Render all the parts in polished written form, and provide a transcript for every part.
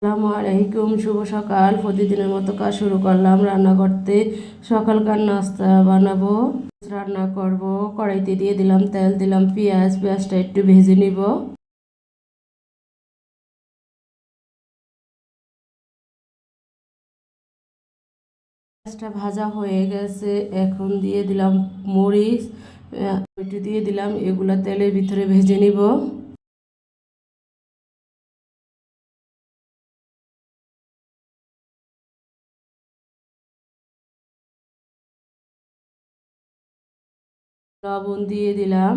আসসালামু আলাইকুম, শুভ সকাল। প্রতিদিনের মতো কাজ শুরু করলাম রান্না করতে। সকালকার নাস্তা বানাবো, রান্না করব। কড়াইতে দিয়ে দিলাম তেল, দিলাম পেঁয়াজটা একটু ভেজে নিব। পেঁয়াজটা ভাজা হয়ে গেছে, এখন দিয়ে দিলাম মরিচ, একটু দিয়ে দিলাম, এগুলা তেলের ভিতরে ভেজে নিব। লবণ দিয়ে দিলাম,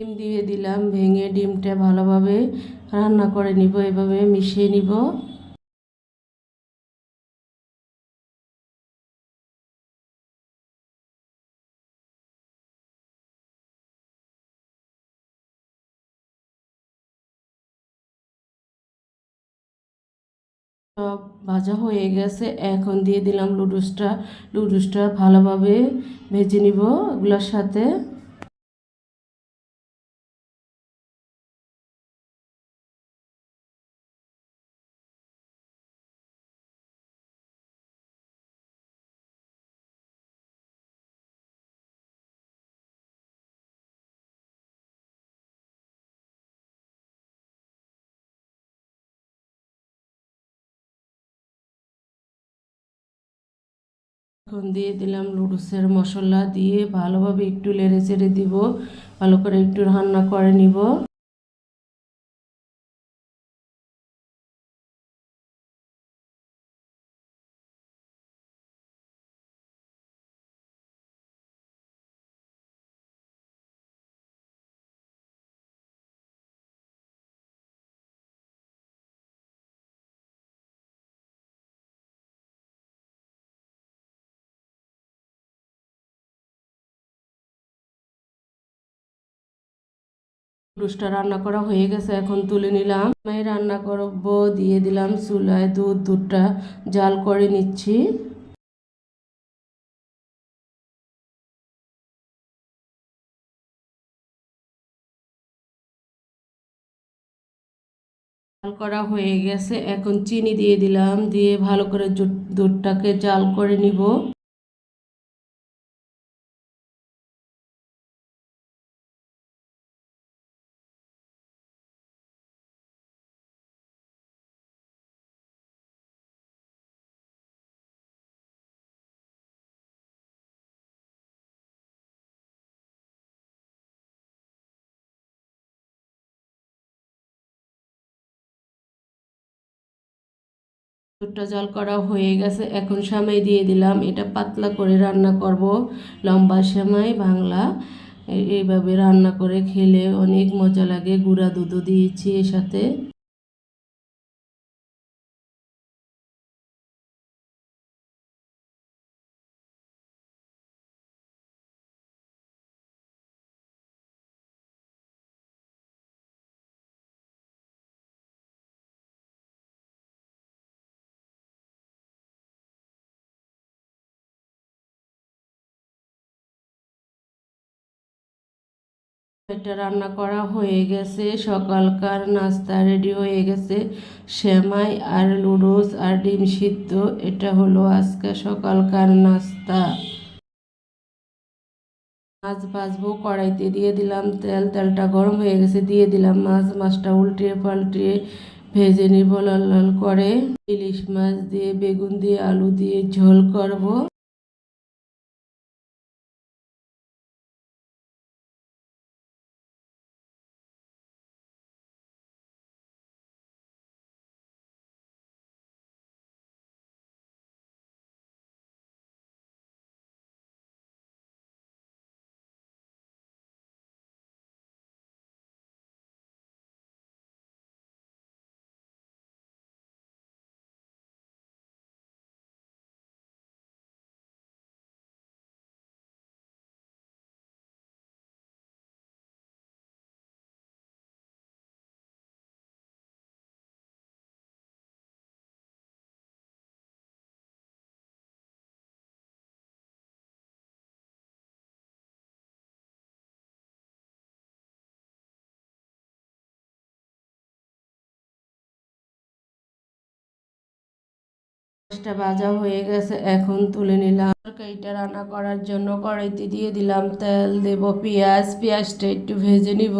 ডিম দিয়ে দিলাম, ভেঙে ডিমটা ভালোভাবে রান্না করে নিব, এভাবে মিশিয়ে নিব। সব ভাজা হয়ে গেছে, এখন দিয়ে দিলাম লুডুসটা ভালোভাবে ভেজে নিব এগুলোর সাথে। এখন দিয়ে দিলাম লুডুসের মশলা, দিয়ে ভালোভাবে একটু নেড়ে চেড়ে দিব, ভালো করে একটু রান্না করে নিব। লুডুসটা রান্না করা হয়ে গেছে, এখন তুলে নিলাম। আমি রান্না করব, দিয়ে দিলাম চুলায় দুধটা জাল করে নিচ্ছি। জাল করা হয়ে গেছে, এখন চিনি দিয়ে দিলাম, দিয়ে ভালো করে দুধটাকে জাল করে নিব। দুধটা জাল করা হয়ে গেছে, এখন সেমাই দিয়ে দিলাম। এটা পাতলা করে রান্না করব, লম্বা সেমাই বাংলা। এইভাবে রান্না করে খেলে অনেক মজা লাগে। গুঁড়া দুধও দিয়েছি এর সাথে। এটা রান্না করা হয়ে গেছে, সকালকার নাস্তা রেডি হয়ে গেছে। সেমাই আর লুডুস আর ডিম সিদ্ধ, এটা হলো আজকে সকালকার নাস্তা। মাছ ভাজবো, কড়াইতে দিয়ে দিলাম তেল, তেলটা গরম হয়ে গেছে, দিয়ে দিলাম মাছটা উল্টিয়ে পাল্টিয়ে ভেজে নিব লাল লাল করে। ইলিশ মাছ দিয়ে, বেগুন দিয়ে, আলু দিয়ে ঝোল করব। মাছটা ভাজা হয়ে গেছে, এখন তুলে নিলাম। তরকারিটা রান্না করার জন্য কড়াইতে দিয়ে দিলাম তেল, দেব পেঁয়াজটা একটু ভেজে নিব।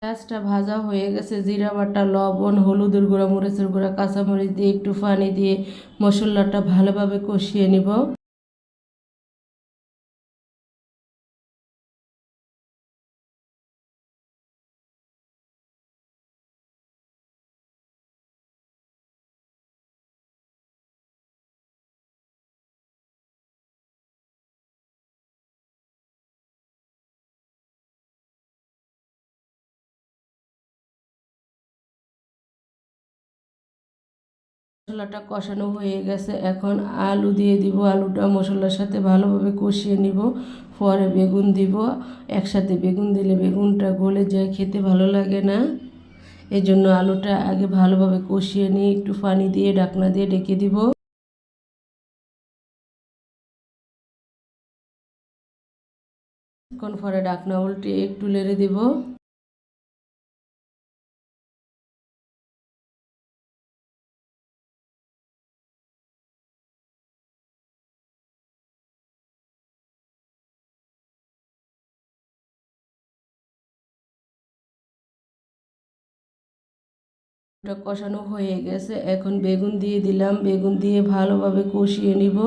পেঁয়াজটা ভাজা হয়ে গেছে, জিরা বাটা, লবণ, হলুদের গুঁড়া, মরিচের গুঁড়া, কাঁচামরিচ দিয়ে একটু পানি দিয়ে মশলাটা ভালোভাবে কষিয়ে নিব। মশলাটা কষানো হয়ে গেছে, এখন আলু দিয়ে দিব। আলুটা মশলার সাথে ভালোভাবে কষিয়ে নিব, পরে বেগুন দিব। একসাথে বেগুন দিলে বেগুনটা গলে যায়, খেতে ভালো লাগে না। এই জন্য আলুটা আগে ভালোভাবে কষিয়ে নিয়ে একটু পানি দিয়ে ঢাকনা দিয়ে ঢেকে দিব। কিছুক্ষণ পরে ঢাকনা উল্টে একটু নেড়ে দিব। এটা কষানো হয়ে গেছে, এখন বেগুন দিয়ে দিলাম। বেগুন দিয়ে ভালোভাবে কষিয়ে নিব।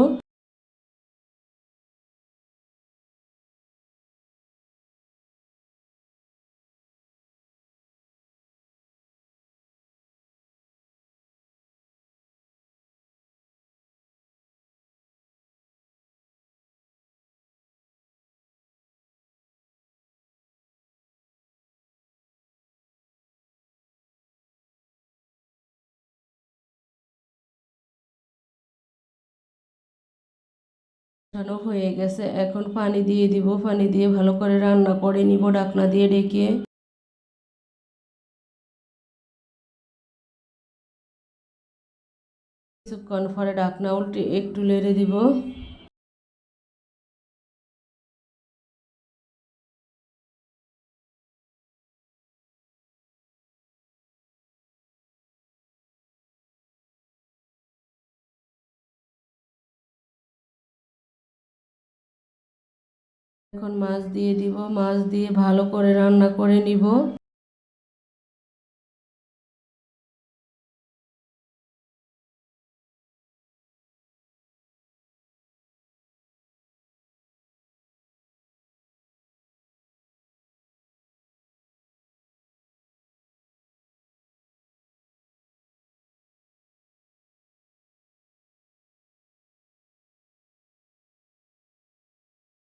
কষানো হয়ে গেছে, এখন পানি দিয়ে দিব। পানি দিয়ে ভালো করে রান্না করে নিব ঢাকনা দিয়ে ঢেকে। কিছুক্ষণ পরে ঢাকনা উল্টে একটু নেড়ে দিব। এখন মাছ দিয়ে দিব। মাছ দিয়ে ভালো করে রান্না করে নিব।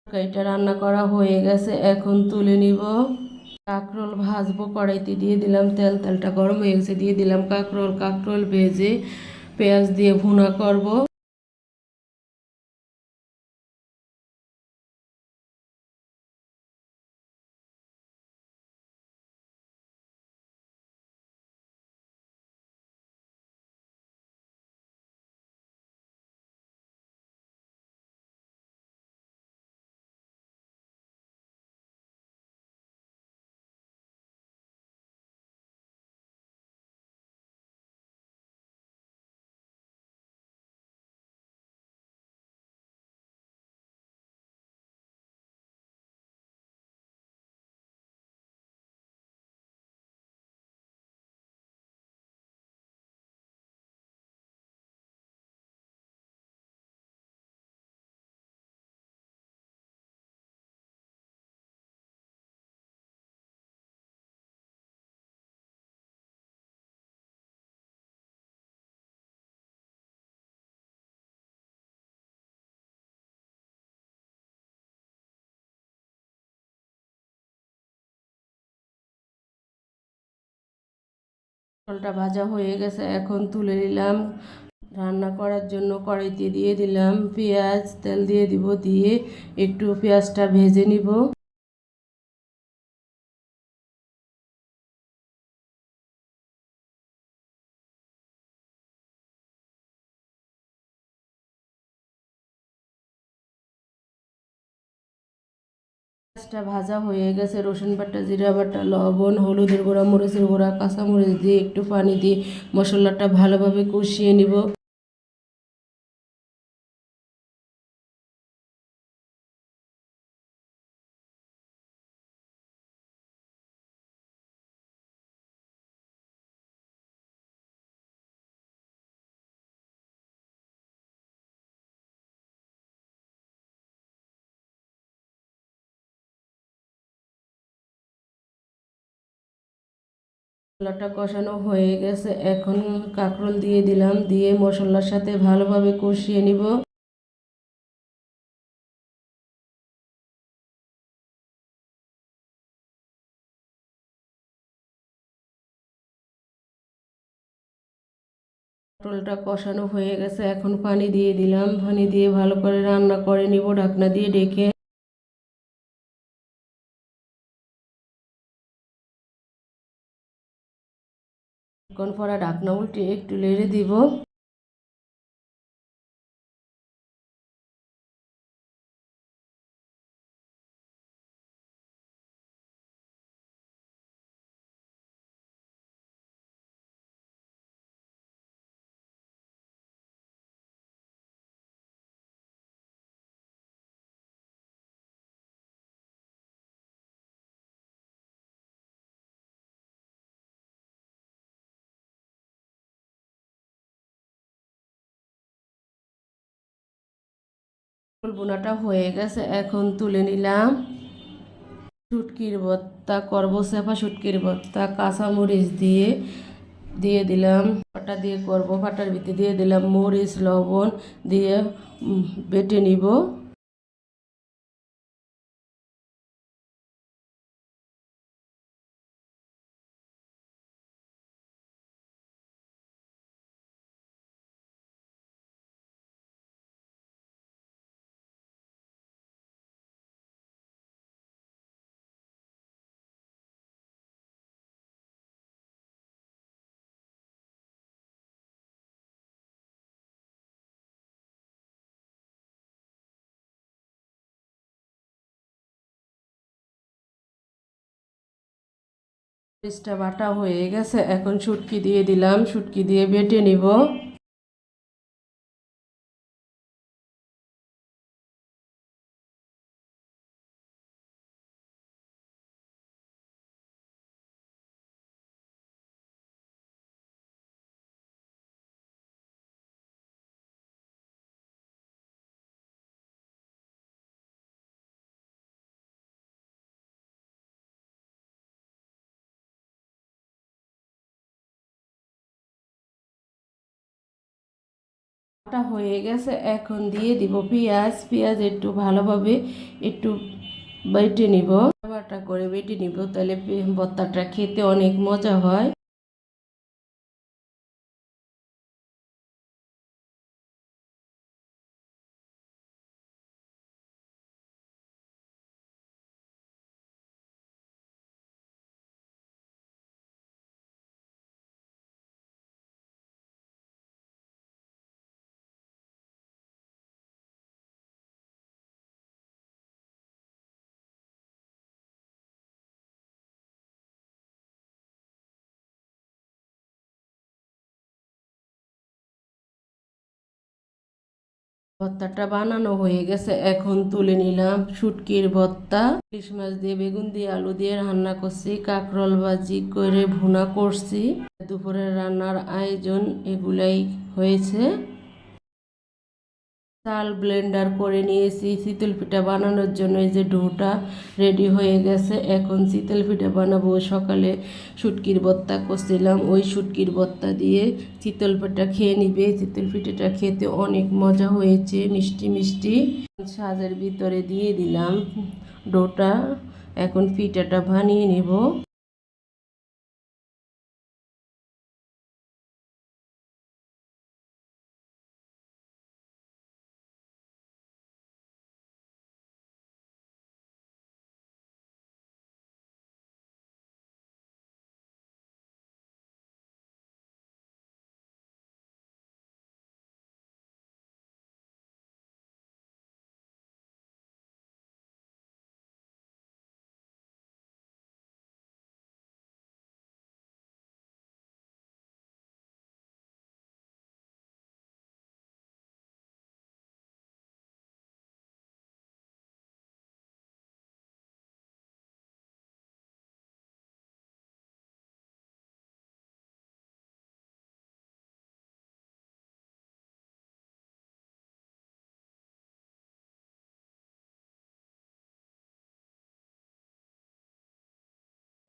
তরকারিটা রান্না করা হয়ে গেছে, এখন তুলে নিব। কাঁকরোল ভাজবো, কড়াইতে দিয়ে দিলাম তেল। তেলটা গরম হয়ে গেছে, দিয়ে দিলাম কাঁকরোল। কাঁকরোল ভেজে পেঁয়াজ দিয়ে ভুনা করব। কাঁকরোলটা ভাজা হয়ে গেছে, এখন তুলে নিলাম। রান্না করার জন্য কড়াইতে দিয়ে দিলাম পেঁয়াজ। তেল দিয়ে দিব, দিয়ে একটু পেঁয়াজটা ভেজে নিব। পেঁয়াজটা ভাজা হয়ে গেছে, রসুন বাটা, জিরা বাটা, লবণ, হলুদের গুঁড়া, মরিচের গুঁড়া, কাঁচামরিচ দিয়ে একটু পানি দিয়ে মশলাটা ভালোভাবে কষিয়ে নিব। মশলাটা কষানো হয়ে গেছে, এখন কাঁকরোল দিয়ে দিলাম, দিয়ে মশলার সাথে ভালোভাবে কষিয়ে নিব। কাঁকরোলটা কষানো হয়ে গেছে, এখন পানি দিয়ে দিলাম, পানি দিয়ে ভালো করে রান্না করে নিব ঢাকনা দিয়ে ঢেকে। এখন পরে ঢাকনা উল্টে একটু নেড়ে দিব। বোনাটা হয়ে গেছে, এখন তুলে নিলাম। শুটকির ভর্তা করব, চেপা শুটকির ভর্তা কাঁচামরিচ দিয়ে দিয়ে দিলাম, পাটা দিয়ে করব, পাটার ভিতরে দিয়ে দিলাম মরিচ, লবণ দিয়ে বেটে নিব। মরিচটা বাটা হয়ে গেছে, এখন শুটকি দিয়ে দিলাম, শুটকি দিয়ে বেটে নিব। বাটা হয়ে গেছে, এখন দিয়ে দিব পেঁয়াজ, পেঁয়াজ একটু ভালোভাবে একটু বেটে নিব, বাটা করে বেটে নিব, তাহলে ভর্তাটা খেতে অনেক মজা হয়। ভর্তাটা বানানো হয়ে গেছে, এখন তুলে নিলাম। শুটকির ভর্তা, ইলিশ মাছ দিয়ে, বেগুন দিয়ে, আলু দিয়ে রান্না করছি, কাঁকরোল ভাজি করে ভুনা করছি। দুপুরের রান্নার আয়োজন এগুলাই হয়েছে। চাল ব্লেন্ডার করে নিয়েছি চিতল পিঠা বানানোর জন্য। এই যে ডোটা রেডি হয়ে গেছে, এখন চিতল পিঠা বানাবো। সকালে শুটকির ভর্তা করছিলাম, ওই শুটকির ভর্তা দিয়ে চিতল পিঠা খেয়ে নিবে। চিতল পিঠাটা খেতে অনেক মজা হয়েছে, মিষ্টি মিষ্টি। সাজের ভিতরে দিয়ে দিলাম ডোটা, এখন পিঠাটা বানিয়ে নিব।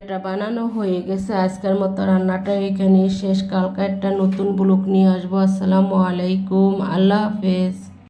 এটা বানানো হয়ে গেছে। আজকের মতো রান্নাটা এখানেই শেষ। কালকে একটা নতুন ব্লগ নিয়ে আসবো। আসসালামু আলাইকুম, আল্লাহ হাফেজ।